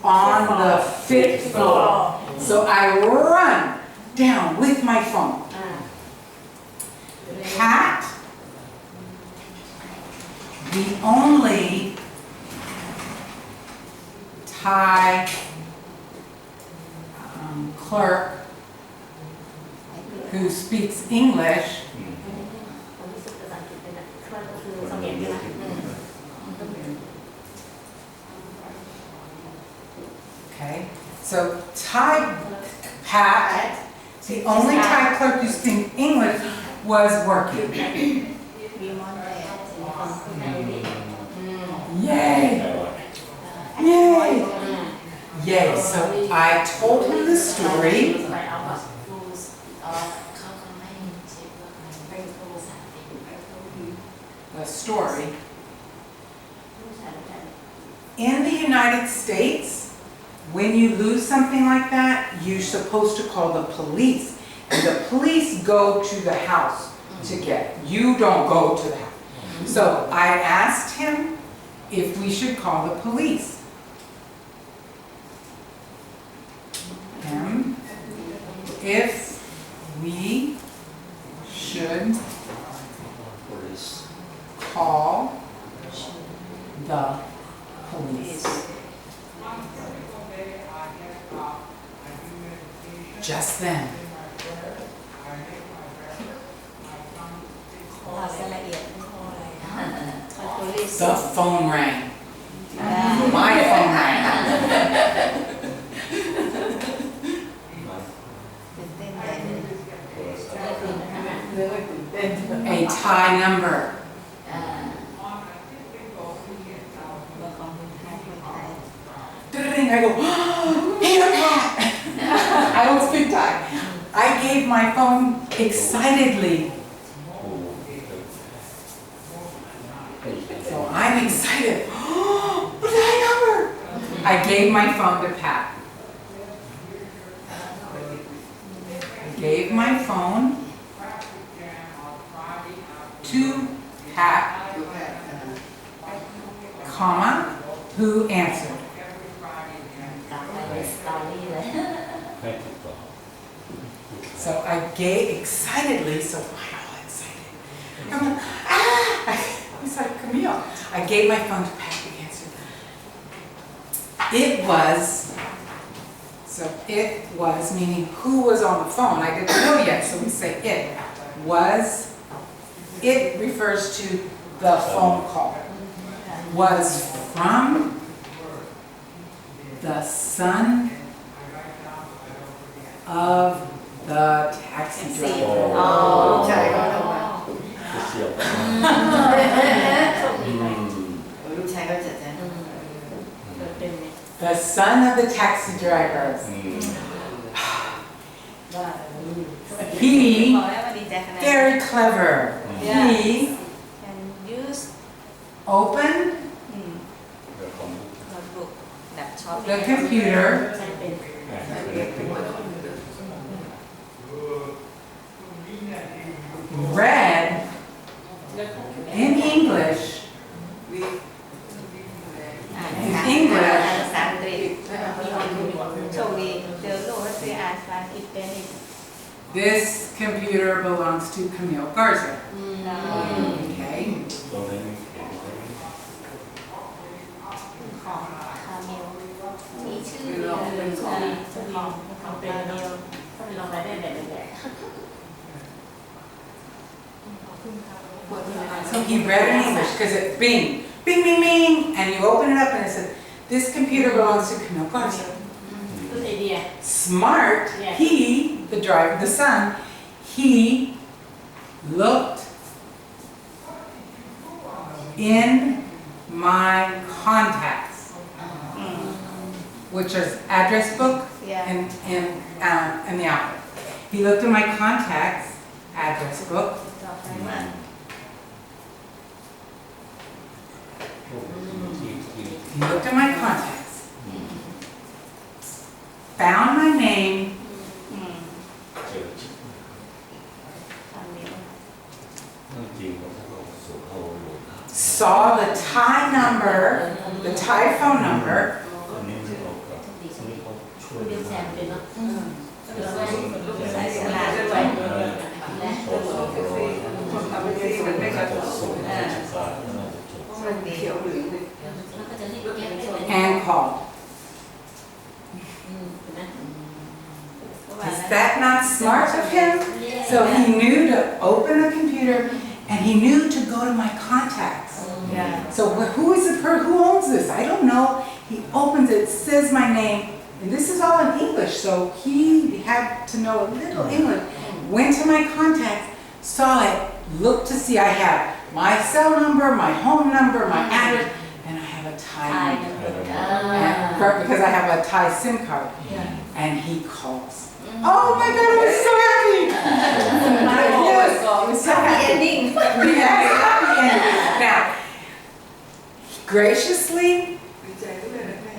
on the 5th floor. So I run down with my phone. Pat, the only Thai clerk who speaks English okay, so Pat, the only Thai clerk who speaks English was working. Yay! Yay! Yay! So I told him the story. The story. In the United States, when you lose something like that, you're supposed to call the police. And the police go to the house to get it. You don't go to the house. So I asked him if we should call the police. If we should call the police. Just then. The phone rang. My phone rang. A Thai number. I go, oh, Peter Pat! I don't speak Thai. I gave my phone excitedly. So I'm excited. Oh, Thai number! I gave my phone to Pat. I gave my phone to Pat, comma, who answered. So I gave excitedly, so I'm all excited. I'm like, I said, Camille. I gave my phone to Pat, who answered. It was, meaning who was on the phone. I didn't know yet, so we say it was. It refers to the phone call. Was from the son of the taxi driver. The son of the taxi driver. He, very clever. He opened the computer, read in English, this computer belongs to Camille Garza. Okay. So he read in English because it bing, bing, bing, bing, and you open it up and it said, this computer belongs to Camille Garza. Smart, he, the driver, the son, he looked in my contacts, which is address book and the outlet. He looked in my contacts, address book. He looked at my contacts, found my name, saw the Thai number, the Thai phone number, มเลยเนาะใส่สลากด้วยและ คนทำเป็นสีมันไม่กระทบ มันเขียวเหลืองเลย แล้วก็จะรีบเก็บไว้เลย and call. เห็นไหม Is that not smart of him? So he knew to open the computer and he knew to go to my contacts. So who is who owns this? I don't know. He opens it, says my name, and this is all in English, so he had to know a little English. Went to my contacts, saw it, looked to see I have my cell number, my home number, my address, and I have a Thai number. Because I have a Thai SIM card. And he calls. Oh my God, I was so happy! Yes, I was so happy. ending. Yes, happy ending. Now, graciously, ดีใจด้วยนะแม่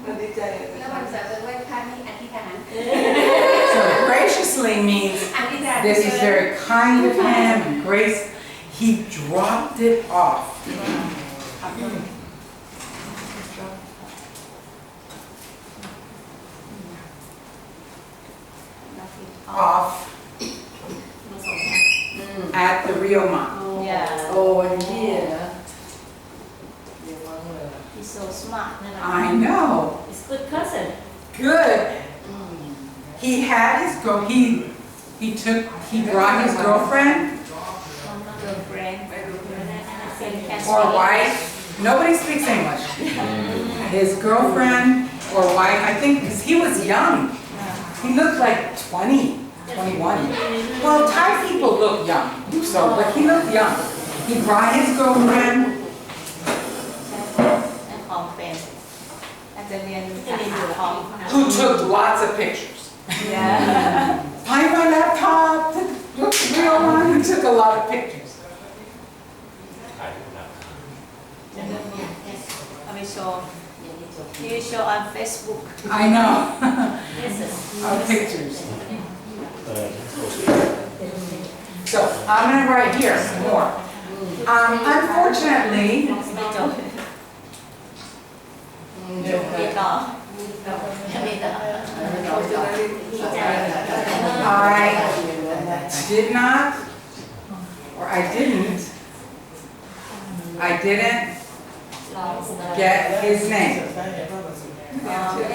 มันดีใจ แล้ววันเสาร์วันพระนี่อธิษฐาน so graciously means อธิษฐาน this is very kind of him, and grace. He dropped it off. Off มาส่งนะ at the Rio Mont. อย่า โอ้ยนี่นะ he's so smart นั่นแหละ I know. it's good cousin Good. He had his he brought his girlfriend girlfriend or wife. Nobody speaks English. His girlfriend or wife, I think, because he was young. He looked like 20, 21. Well, Thai people look young, so, but he looked young. He brought his girlfriend, และของเป็นอาจจะเรียนจะเรียนอยู่ของ who took lots of pictures. I my laptop, took real one, he took a lot of pictures. เอาไปโชว์you show on Facebook I know. yes Our pictures. So I'm gonna write here some more. Unfortunately, ไม่จบมีต่อมีต่อดีใจ I did not, or I didn't ลอง get his name. เ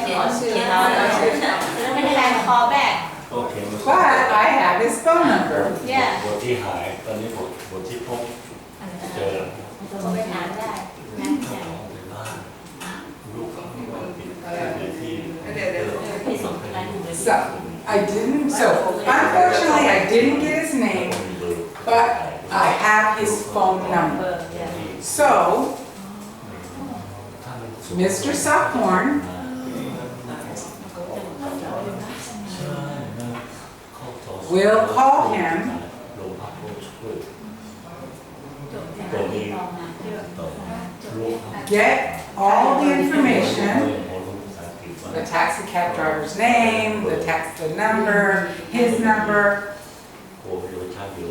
ขียนชื่อเราแล้วไม่ได้แรงคอแบก โอเค But I have his phone number. เนี่ย บทที่หายตอนนี้บทที่พบเจอ ก็ไปถามได้นะ ลูกของมันติดในที่ ที่ส่งไปร้านดูเลย So I didn't, so unfortunately I didn't get his name, but I have his phone เบ number. อร์เนี่ย So Mr. Sockhorn will call him โรงพักผู้ช่วย ตัวนี้ต่อมา ลูก get all the information, the taxi cab driver's name, the number, his number, โอ้ยชาอยู่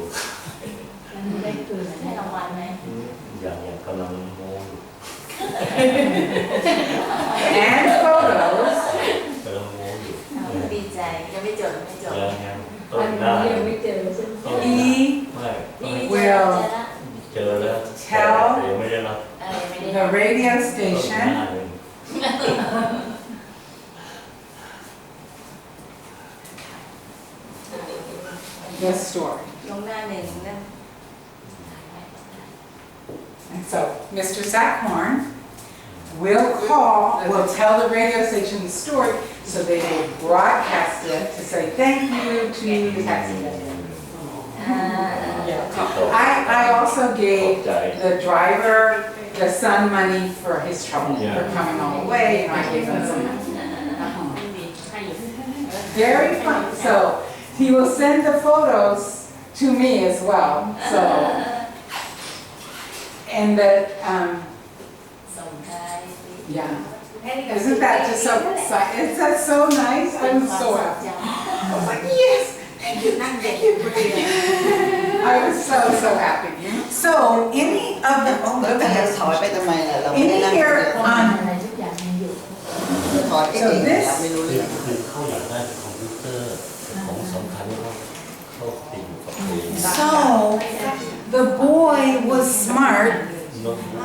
ให้รางวัลไหม อย่างกำลังโม้อยู่ and photos กำลังโม้อยู่ ดีใจยังไม่จบไม่จบ ยังต้นได้ he ไม่ will เจอแล้วไม่ได้รับ the radio station the story. ลงหน้าหนึ่งนะ And so Mr. Sackhorn will tell the radio station the story so they will broadcast it to say thank you to the taxi driver. I also gave the driver the son money for his trouble for coming all the way, and I gave him some money. ให้อยู่ Very fun. So he will send the photos to me as well. So and that ส่งท้าย yeah. Isn't that just so exciting? Is that so nice? I'm so happy. I was like, yes, thank you, thank you. I was so happy. So any of the แล้วแต่ถอยไปทำไมล่ะเราไม่ any ได้นั่ง here อะไรทุกอย่างมีอยู่ on สอนเก่งๆแล้วไม่รู้เรื่อง คือเขาอยากได้คอมพิวเตอร์ของสำคัญที่เขาติดอยู่กับเพลง So the boy was smart.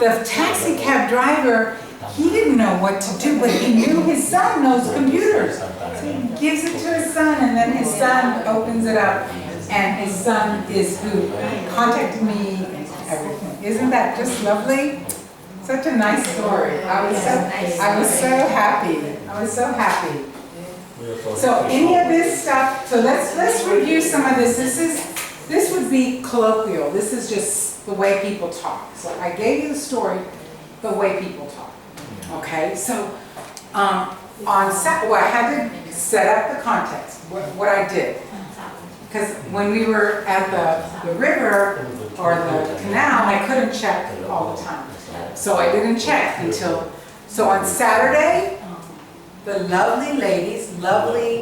The taxi cab driver, he didn't know what to do, but he knew his son knows computers. So he gives it to his son, and then his son opens it up, and his son is who contacted me and everything. Isn't that just lovely? Such a nice story. I was so happy. I was so happy. So any of this stuff, so let's review some of this. This would be colloquial. This is just the way people talk. So I gave you the story, the way people talk. Okay, so well, I had to set up the context, what I did. Because when we were at the river or the canal, I couldn't check all the time. So I didn't check until, so on Saturday, the lovely ladies, lovely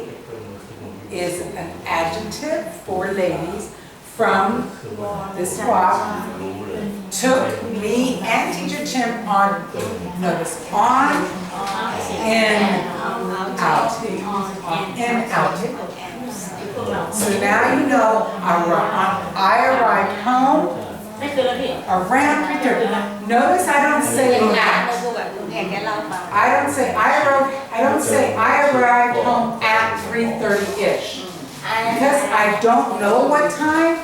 is an adjective for ladies from this walk, took me and Teacher Tim on, notice, on and out, on and out. So now you know I arrived home ไม่คือแล้วพี่ around 3:30. Notice I don't say at. แข่งกันเราเปล่า I don't say I arrived home at 3:30-ish. Because I don't know what time,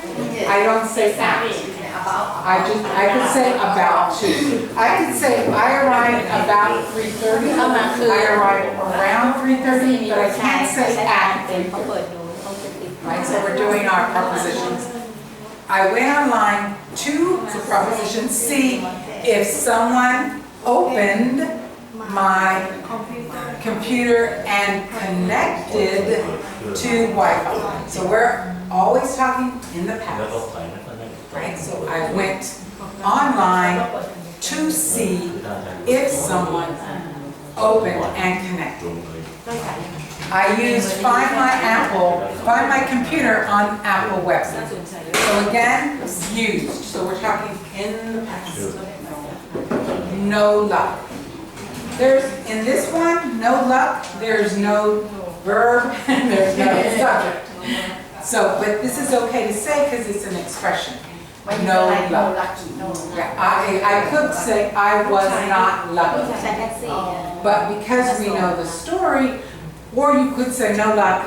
I don't say at. I could say about 2. I could say I arrived about 3:30. I arrived around 3:30, but I can't say at 3:30. Right, so we're doing our prepositions. I went online to the preposition see if someone opened my computer and connected to Wi-Fi. So we're always talking in the แล้วก็ past, ไปนะตอนนั้น right? So I went online to see if someone opened and connected. I used Find My Computer on Apple website. So again, used. So we're talking in the past. No luck. There's, in this one, no luck, there's no verb, and there's no subject. So, but this is okay to say because it's an expression. No luck. Yeah, I could say I was not lucky. ใช้แท็กซี่ But because we know the story, or you could say no luck,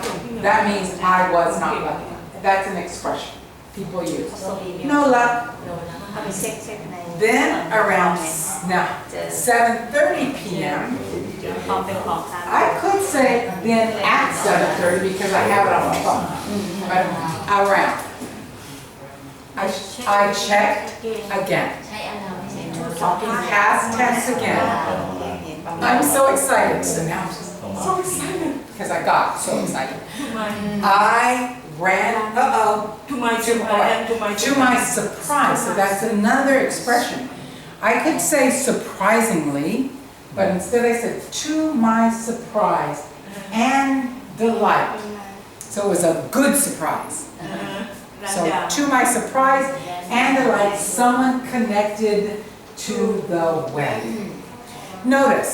that means I was not lucky. That's an expression people use. No luck. เอาไปเช็คใน Then around 7:30 p.m., ของเป็นของทาง I could say then at 7:30 because I have it on my phone. But around. I checked again. ใช้อะไรไม่ใช่ Talking past tense again. เห็นประมาณ I'm so excited. So now I'm just so excited because I got so excited. I ran, to my to my surprise. So that's another expression. I could say surprisingly, but instead I said to my surprise and delight. So it was a good surprise. So to my surprise and delight, someone connected to the web. Notice,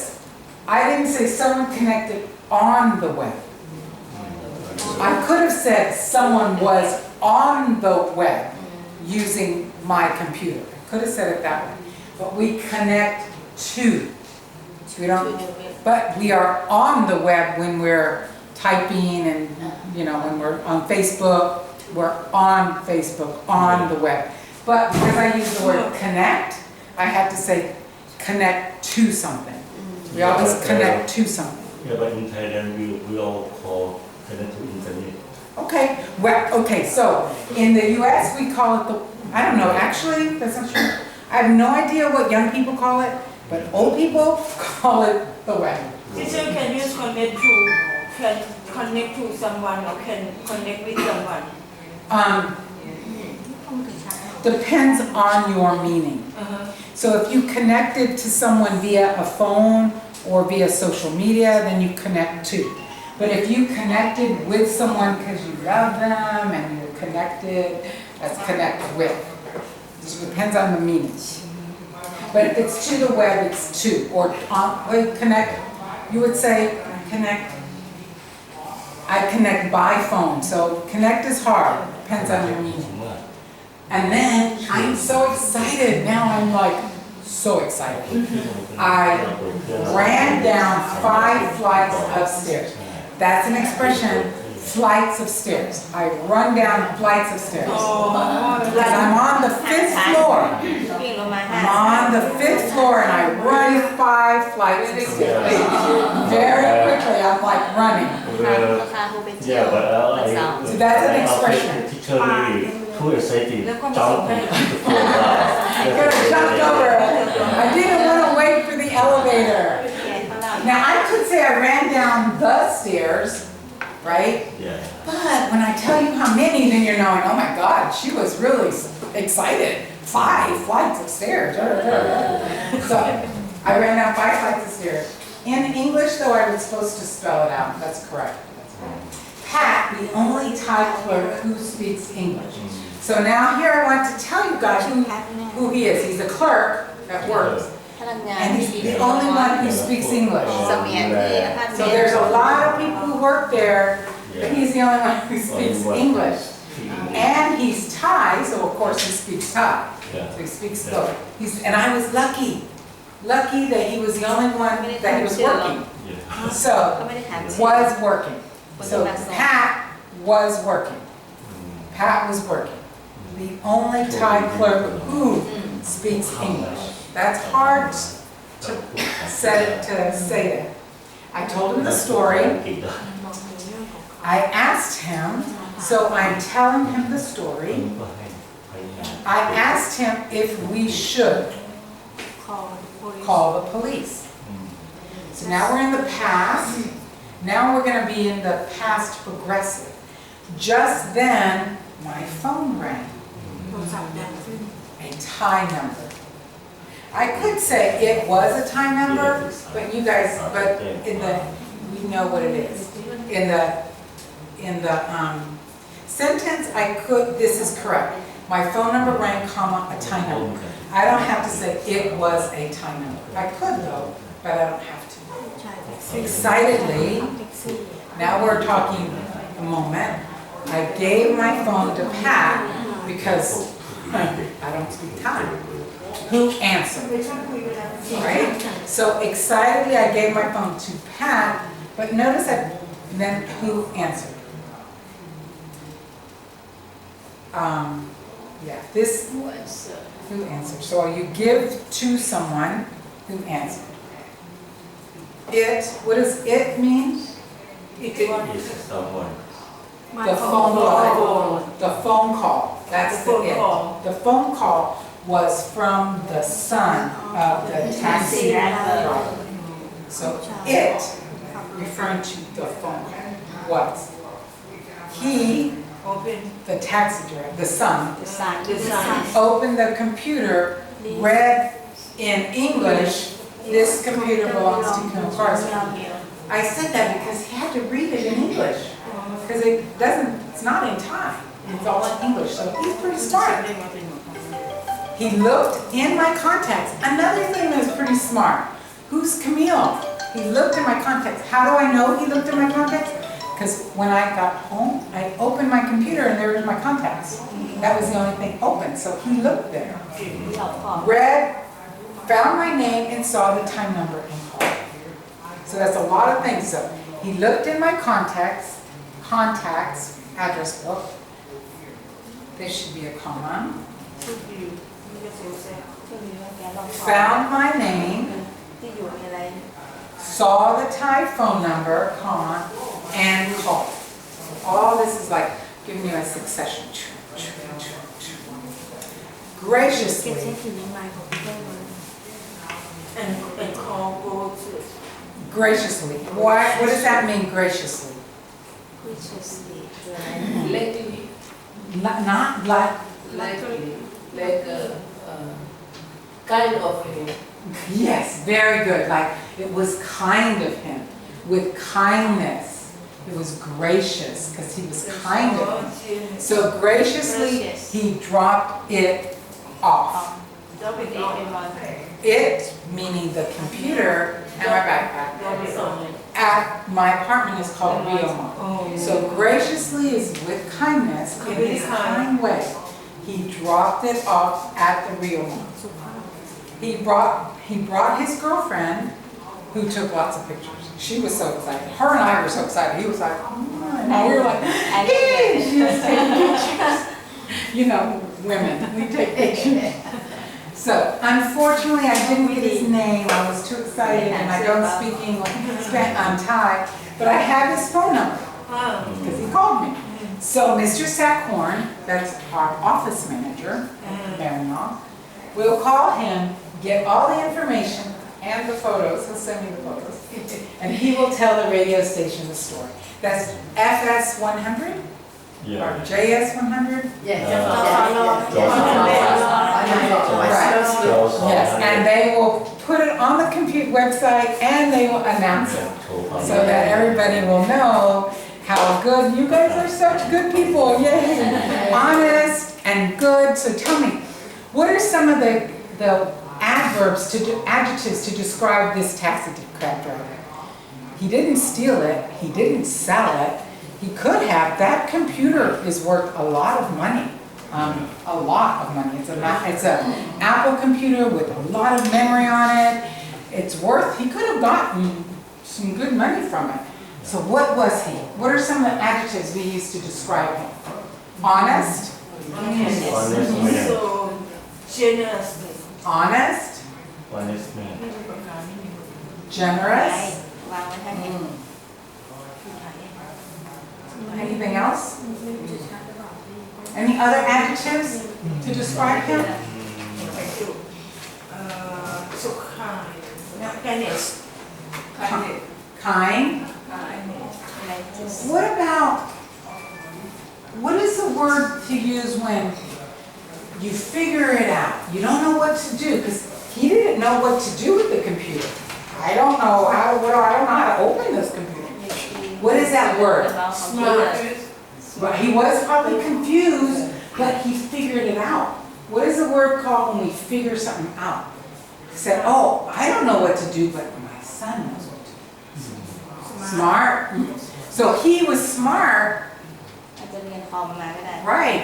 I didn't say someone connected on the web. I could have said someone was on the web using my computer. I could have said it that way. But we connect to. We don't, but we are on the web when we're typing and, when we're on Facebook, we're on Facebook, on the web. But because I use the word connect, I have to say connect to something. We always connect to something. Yeah, but in Thailand we all call connect to internet. Okay, so in the US we call it I don't know, actually, that's not true. I have no idea what young people call it, but old people call it the web. Teacher, can you connect to someone or can connect with someone? Depends on your meaning. So if you connected to someone via a phone or via social media, then you connect to. But if you connected with someone because you love them and you're connected, that's connect with. It depends on the meaning. But if it's to the web, it's to. Or connect, you would say connect by phone, so connect is hard, depends on your meaning. And then I'm so excited, now I'm like so excited. I ran down 5 flights of stairs. That's an expression, flights of stairs. I run down flights of stairs. Because I'm on the 5th floor. วิ่งลงมา I'm on the 5th floor and I run 5 flights of stairs. Very quickly, I'm like running. ราคาครูไปเที่ยว Yeah, but วันเสาร์ So that's an expression. Teacher really too excited, jump into the floor. I could have jumped over it. I didn't want to wait for the elevator. แกเขาเล่า Now I could say I ran down the stairs, right? Yeah. But when I tell you how many, then you're knowing, oh my God, she was really excited. 5 flights of stairs. So I ran down 5 flights of stairs. In English, though, I was supposed to spell it out. That's correct. Pat, the only Thai clerk who speaks English. So now here I want to tell you guys who he is. He's a clerk that works. พนักงาน And he's the only one who speaks English. เสมียนที่อพาร์ตเม So นต์ there's a lot of people who work there, but he's the only one who speaks English. And he's Thai, so of course he speaks Thai. So he speaks both. And I was lucky that he was the only one that he was working. Yeah. So, เขาไม่ได้ถาม was working. So Pat was working. Pat was working. The only Thai clerk who speaks English. That's hard to say that. I told him the story. I asked him, so I'm telling him the story. I asked him if we should call the police. So now we're in the past. Now we're going to be in the past progressive. Just then, my phone rang. A Thai number. I could say it was a Thai number, but you guys, we know what it is. In the sentence, this is correct. My phone number rang, comma, a Thai number. I don't have to say it was a Thai number. I could though, but I don't have to. Excitedly, now we're talking a moment. I gave my phone to Pat because I don't speak Thai. Who answered? Right? So excitedly, I gave my phone to Pat, but notice that then who answered? Who answered? So you give to someone who answered. What does it mean? Is someone. The phone call. The phone call. That's the phone it. call. The phone call was from the son of the taxi driver. So it, referring to the phone call, was he, the taxi driver, the son, opened the computer, read in English, this computer belongs to Kim Carson. I said that because he had to read it in English. Because it's not in Thai. It's all in English, so he's pretty smart. He looked in my contacts. Another thing that was pretty smart. Who's Camille? He looked in my contacts. How do I know he looked in my contacts? Because when I got home, I opened my computer and there was my contacts. That was the only thing open, so he looked there. Read, found my name and saw the time number and called. So that's a lot of things. So he looked in my contacts, address book. There should be a comma. Found my name, saw the Thai phone number, comma, and called. So all this is like giving you a succession. Graciously. And call go to. Graciously. What does that mean, graciously? Not like. Kind of him. Yes, very good. Like it was kind of him, with kindness. It was gracious because he was kind of him. So graciously, he dropped it off. It meaning the computer and my backpack. at my apartment is called Rio Mall. Oh. So graciously is with kindness, in Really his kind. kind way, he dropped it off at the Rio Mall. He brought his girlfriend, who took lots of pictures. She was so excited. Her and I were so excited. He was like, oh, and we were like, yay! She was taking pictures. You know, women, we take pictures. So unfortunately, I didn't get his name. I was too excited, and I don't speak English, Thai, but I have his phone number because he called me. So Mr. Sackhorn, that's our office manager, Marinoff, we'll call him, get all the information and the photos. He'll send me the photos, and he will tell the radio station the story. That's FS 100 or Yeah. JS 100. Yes, and they will put it on the computer website and they will announce it so that everybody will know how good, you guys are such good people, yay! Honest and good, so tell me, what are some of the adjectives to describe this taxi cab driver? He didn't steal it, he didn't sell it, he could have. That computer is worth a lot of money. A lot of money. It's an Apple computer with a lot of memory on it. It's worth, he could have gotten some good money from it. So what was he? What are some of the adjectives we use to describe him? Honest, Honest man. So generous. honest, Honest man. generous. วางไว้ท่านนี้ Anything else? Any other adjectives to describe him? So kindness. Kind. What about, what is the word to use when you figure it out? You don't know what to do, because he didn't know what to do with the computer. I don't know how to open this computer. What is that word? But he was probably confused, but he figured it out. What is the word called when we figure something out? He said, oh, I don't know what to do, but my son knows what to do. Smart. So he was smart. อาจจะเรียนคอมมาก็ได้ Right.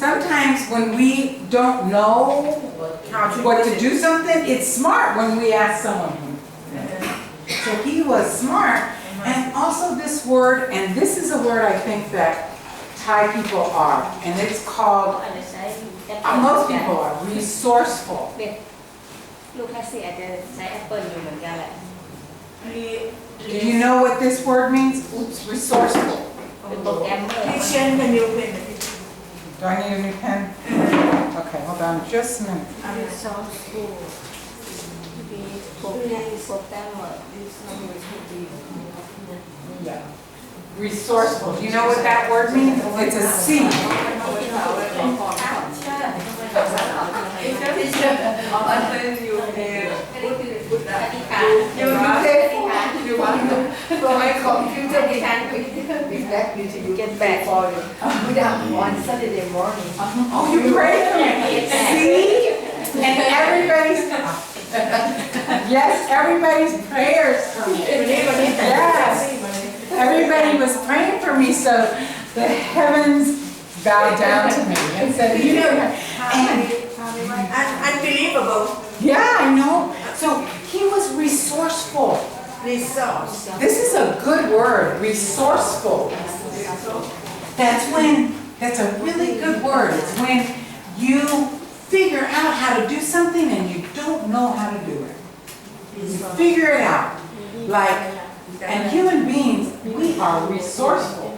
Sometimes when we don't know what to do something, it's smart when we ask someone. So he was smart. And also this word, and this is a word I think that Thai people are, and it's ก็ called, อาจจะใช้แอป most people are resourceful. ลูกแท็กซี่อาจจะใช้แอปเปิลอยู่เหมือนกันแหละ Do you know what this word means? Oops, resourceful. เป็นโปรแกรมเมอร์ Teacher can you win? Do I need a new pen? Okay, hold on just a minute. มีซอฟต์ฟูลมีโปรแกรมเมอร์ Yeah. Resourceful. Do you know what that word means? It's a C. Get back for you. On Saturday morning. Oh, you prayed for me. See? And everybody's, yes, everybody's prayers for me. Yes. Everybody was praying for me, so the heavens bowed down to me and said, you know, and Unbelievable. yeah, I know. So he was resourceful. Resource. This is a good word, resourceful. That's a really good word. It's when you figure out how to do something and you don't know how to do it. You figure it out. Like, and human beings, we are resourceful.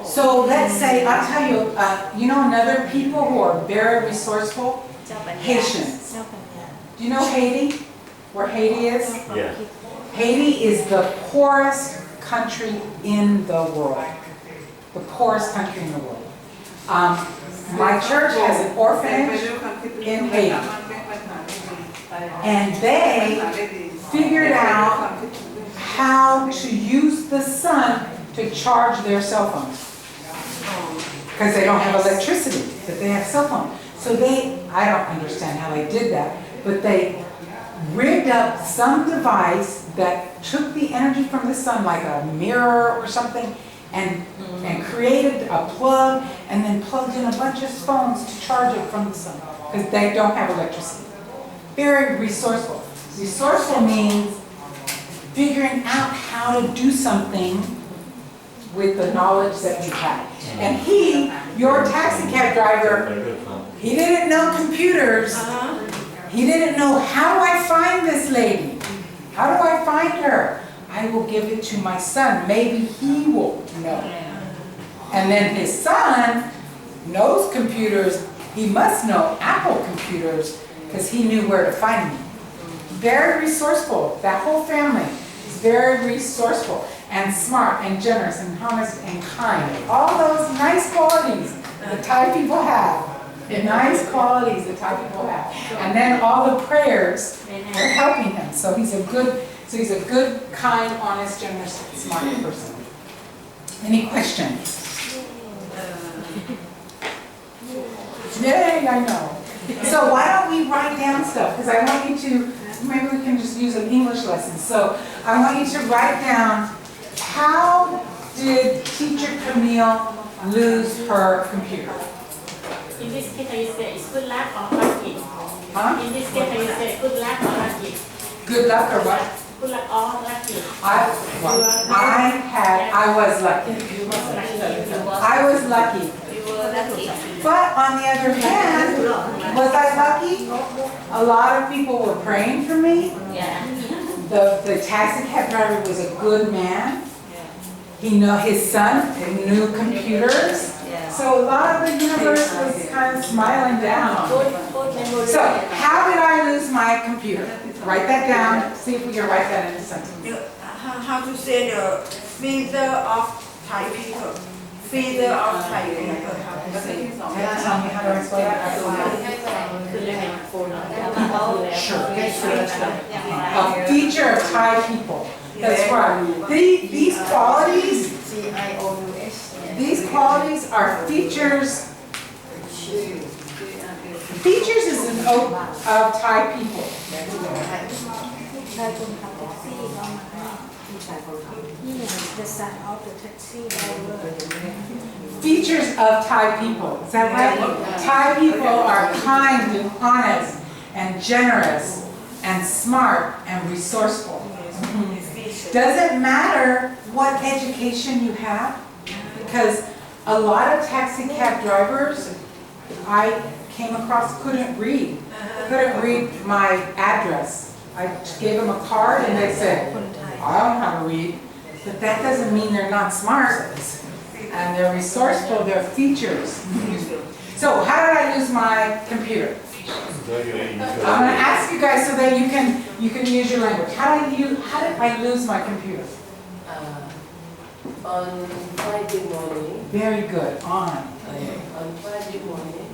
So let's say, I'll tell you, you know another people who are very resourceful? เจ้าปัญญา Haitians. เจ้าปัญญา Do you know Haiti? Where Haiti is? Yeah. Haiti is the poorest country in the world. The poorest country in the world. My church has an orphanage in Haiti. And they figured out how to use the sun to charge their cell phones. Because they don't have electricity, but they have cell phones. So I don't understand how they did that, but they rigged up some device that took the energy from the sun like a mirror or something and created a plug and then plugged in a bunch of phones to charge it from the sun because they don't have electricity. Very resourceful. Resourceful means figuring out how to do something with the knowledge that you have. And he, your taxi cab driver, he didn't know computers. He didn't know, how do I find this lady? How do I find her? I will give it to my son. Maybe he will know. And then his son knows computers. He must know Apple computers because he knew where to find me. Very resourceful. That whole family is very resourceful and smart and generous and honest and kind. All those nice qualities the Thai people have. The nice qualities the Thai people have. And then all the prayers are helping him. So he's a good, kind, honest, generous, smart person. Any questions? Yay, I know. So why don't we write down stuff? Because I want you to, maybe we can just use an English lesson. So I want you to write down, how did teacher Camille lose her computer? In this case, you say it's good luck or lucky. Huh? In this case, you say good luck or lucky. Good luck or what? Good luck or lucky. I was lucky. I was lucky. But on the other hand, was I lucky? A lot of people were praying for me. Yeah. The taxi cab driver was a good man. He knew his son knew computers. So a lot of the universe was kind of smiling down. So how did I lose my computer? Write that down. See if we can write that in a sentence. How to say the feather of Thai people? Feather of Thai people. How to say? Tell me how to explain it. Sure. A feature of Thai people. That's right. These qualities are features. Features is an oath of Thai people. The son of the taxi driver. Features of Thai people. Is that right? Thai people are kind and honest and generous and smart and resourceful. Doesn't matter what education you have, because a lot of taxi cab drivers I came across couldn't read my address. I gave them a card and they said, I don't know how to read. But that doesn't mean they're not smart. And they're resourceful, they're features. So how did I lose my computer? I'm going to ask you guys so that you can use your language. How did I lose my computer? On Friday morning. Very good. On Friday morning,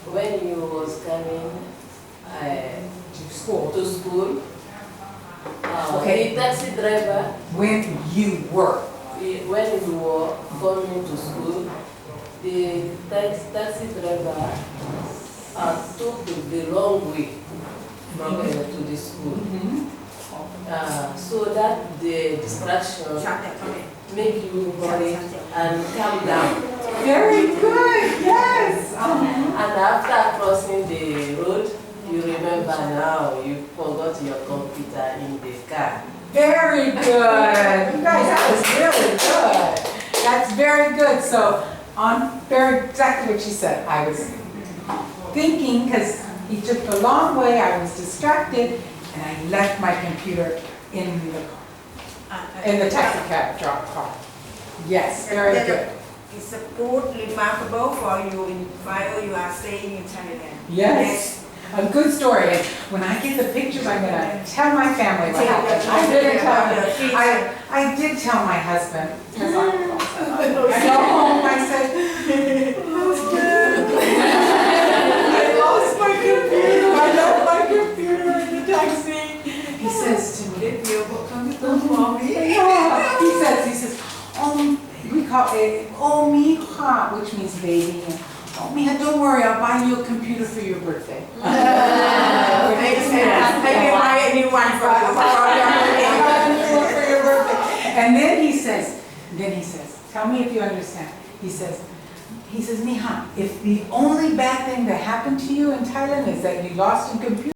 when you was coming to school. Okay. The taxi driver, When you were. when you were coming to school, the taxi driver took the long way from here to the school. So that the distraction make you worry and calm down. Very good. Yes. And after crossing the road, you remember now you forgot your computer in the car. Very good. You guys, that was really good. That's very good. So very exactly what she said. I was thinking, because he took the long way, I was distracted, and I left my computer in the car, in the taxi cab car. Yes, very good. It's a good, remarkable for you while you are staying in Thailand. Yes. A good story. And when I get the pictures, I'm going to tell my family what happened. I did tell my husband. Because I go home, I said, husband, I lost my computer. I left my computer in the taxi. He says to me, he says, we call it Omika, which means baby. Oh, Mija, don't worry, I'll buy you a computer for your birthday. Maybe buy a new one for your birthday. And then he says, tell me if you understand. He says, Mija, if the only bad thing that happened to you in Thailand is that you lost a computer,